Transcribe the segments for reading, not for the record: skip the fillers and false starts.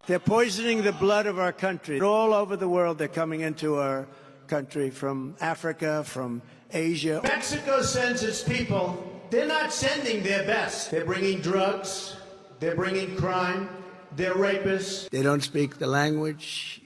They're poisoning the blood of our country. All over the world, they're coming into our country from Africa, from Asia. Mexico sends its people. They're not sending their best. They're bringing drugs. They're bringing crime. They're rapists. They don't speak the language.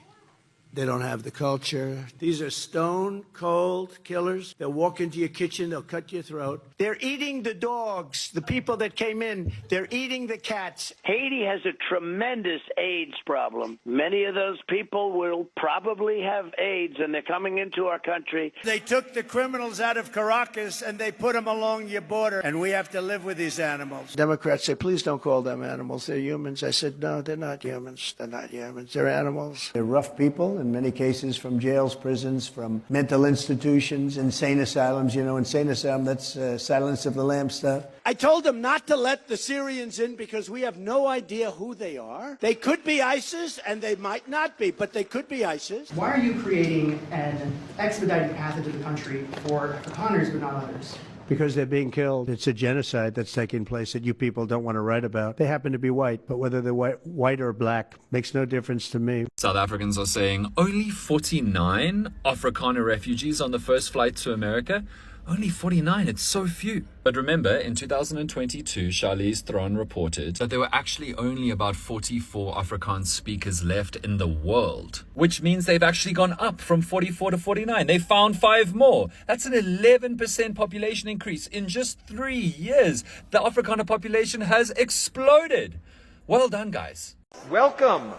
They don't have the culture. These are stone cold killers. They'll walk into your kitchen. They'll cut your throat. They're eating the dogs, the people that came in. They're eating the cats. Haiti has a tremendous AIDS problem. Many of those people will probably have AIDS, and they're coming into our country. They took the criminals out of Caracas, and they put them along your border, and we have to live with these animals. Democrats say, please don't call them animals. They're humans. I said, no, they're not humans. They're not humans. They're animals. They're rough people, in many cases from jails, prisons, from mental institutions, insane asylums. You know, insane asylum, that's Silence of the Lambs stuff. I told them not to let the Syrians in because we have no idea who they are. They could be ISIS, and they might not be, but they could be ISIS. Why are you creating an expedited path into the country for Afrikaners but not others? Because they're being killed. It's a genocide that's taking place that you people don't want to write about. They happen to be white, but whether they're white or black makes no difference to me. South Africans are saying only 49 Afrikaner refugees on the first flight to America. Only 49, it's so few. But remember, in 2022, Charlize Theron reported that there were actually only about 44 Afrikaans speakers left in the world, which means they've actually gone up from 44 to 49. They found 5 more. That's an 11% population increase. In just 3 years, the Afrikaner population has exploded. Well done, guys. Welcome.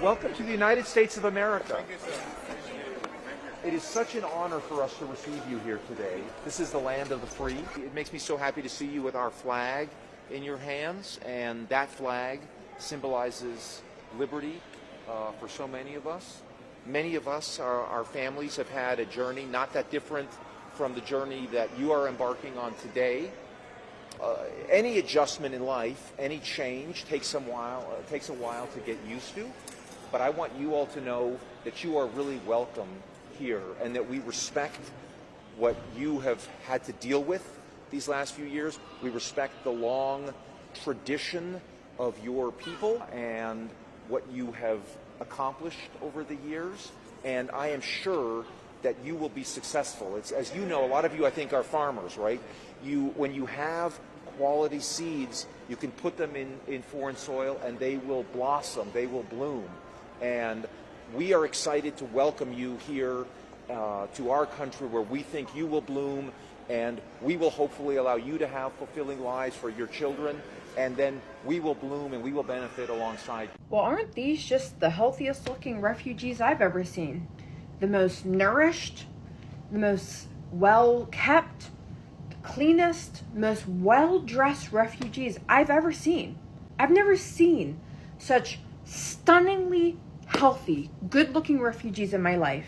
Welcome to the United States of America. It is such an honor for us to receive you here today. This is the land of the free. It makes me so happy to see you with our flag in your hands, and that flag symbolizes liberty for so many of us. Many of us, our families, have had a journey not that different from the journey that you are embarking on today. Any adjustment in life, any change takes a while to get used to, but I want you all to know that you are really welcome here, and that we respect what you have had to deal with these last few years. We respect the long tradition of your people and what you have accomplished over the years, and I am sure that you will be successful. It's, as you know, a lot of you, I think, are farmers, right? When you have quality seeds, you can put them in foreign soil and they will blossom, they will bloom. And we are excited to welcome you here to our country, where we think you will bloom, and we will hopefully allow you to have fulfilling lives for your children, and then we will bloom and we will benefit alongside you. Well, aren't these just the healthiest looking refugees I've ever seen? The most nourished, the most well kept, the cleanest, most well dressed refugees I've ever seen. I've never seen such stunningly healthy, good-looking refugees in my life.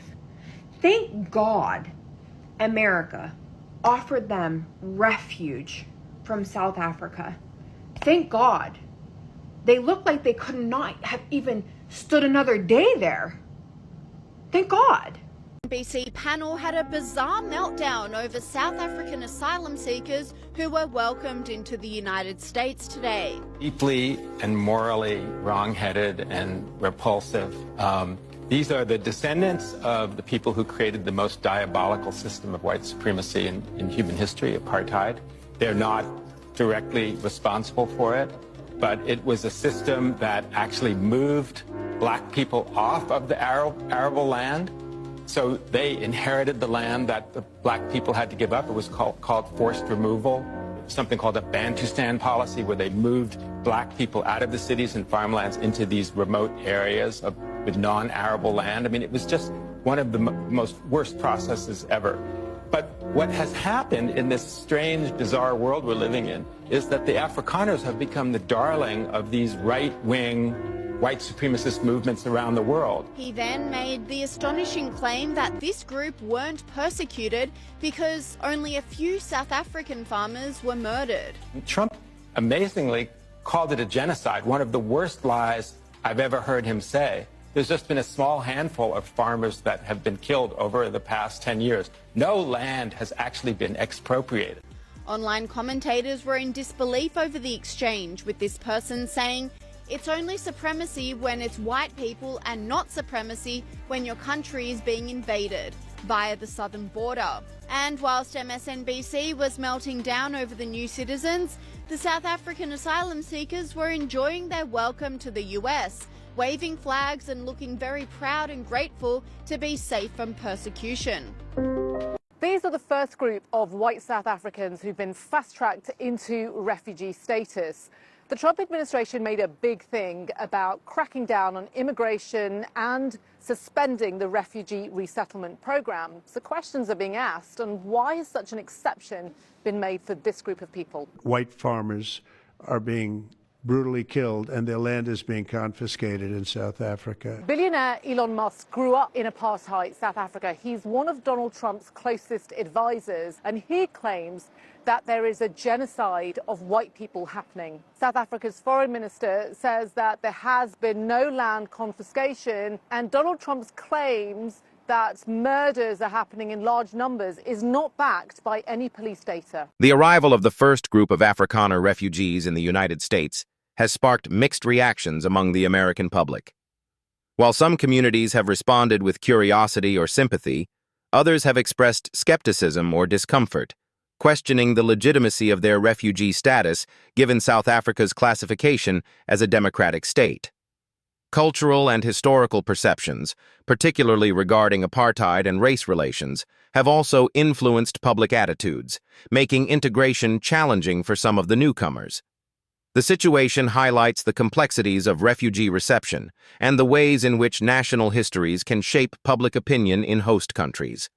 Thank God America offered them refuge from South Africa. Thank God. They looked like they could not have even stood another day there. Thank God. BC panel had a bizarre meltdown over South African asylum seekers who were welcomed into the United States today. Deeply and morally wrong-headed and repulsive. These are the descendants of the people who created the most diabolical system of white supremacy in human history, apartheid. They're not directly responsible for it, but it was a system that actually moved black people off of the arable land. So they inherited the land that the black people had to give up. It was called forced removal, something called a Bantustan policy, where they moved black people out of the cities and farmlands into these remote areas with non-arable land. I mean, it was just one of the most worst processes ever. But what has happened in this strange, bizarre world we're living in is that the Afrikaners have become the darling of these right-wing white supremacist movements around the world. He then made the astonishing claim that this group weren't persecuted because only a few South African farmers were murdered. Trump amazingly called it a genocide, one of the worst lies I've ever heard him say. There's just been a small handful of farmers that have been killed over the past 10 years. No land has actually been expropriated. Online commentators were in disbelief over the exchange, with this person saying It's only supremacy when it's white people and not supremacy when your country is being invaded via the southern border. And whilst MSNBC was melting down over the new citizens, the South African asylum seekers were enjoying their welcome to the US, waving flags and looking very proud and grateful to be safe from persecution. These are the first group of white South Africans who've been fast-tracked into refugee status. The Trump administration made a big thing about cracking down on immigration and suspending the refugee resettlement program. So questions are being asked on why has such an exception been made for this group of people? White farmers are being brutally killed and their land is being confiscated in South Africa. Billionaire Elon Musk grew up in apartheid South Africa. He's one of Donald Trump's closest advisors, and he claims that there is a genocide of white people happening. South Africa's foreign minister says that there has been no land confiscation, and Donald Trump's claims that murders are happening in large numbers is not backed by any police data. The arrival of the first group of Afrikaner refugees in the United States has sparked mixed reactions among the American public. While some communities have responded with curiosity or sympathy, others have expressed skepticism or discomfort, questioning the legitimacy of their refugee status given South Africa's classification as a democratic state. Cultural and historical perceptions, particularly regarding apartheid and race relations, have also influenced public attitudes, making integration challenging for some of the newcomers. The situation highlights the complexities of refugee reception and the ways in which national histories can shape public opinion in host countries.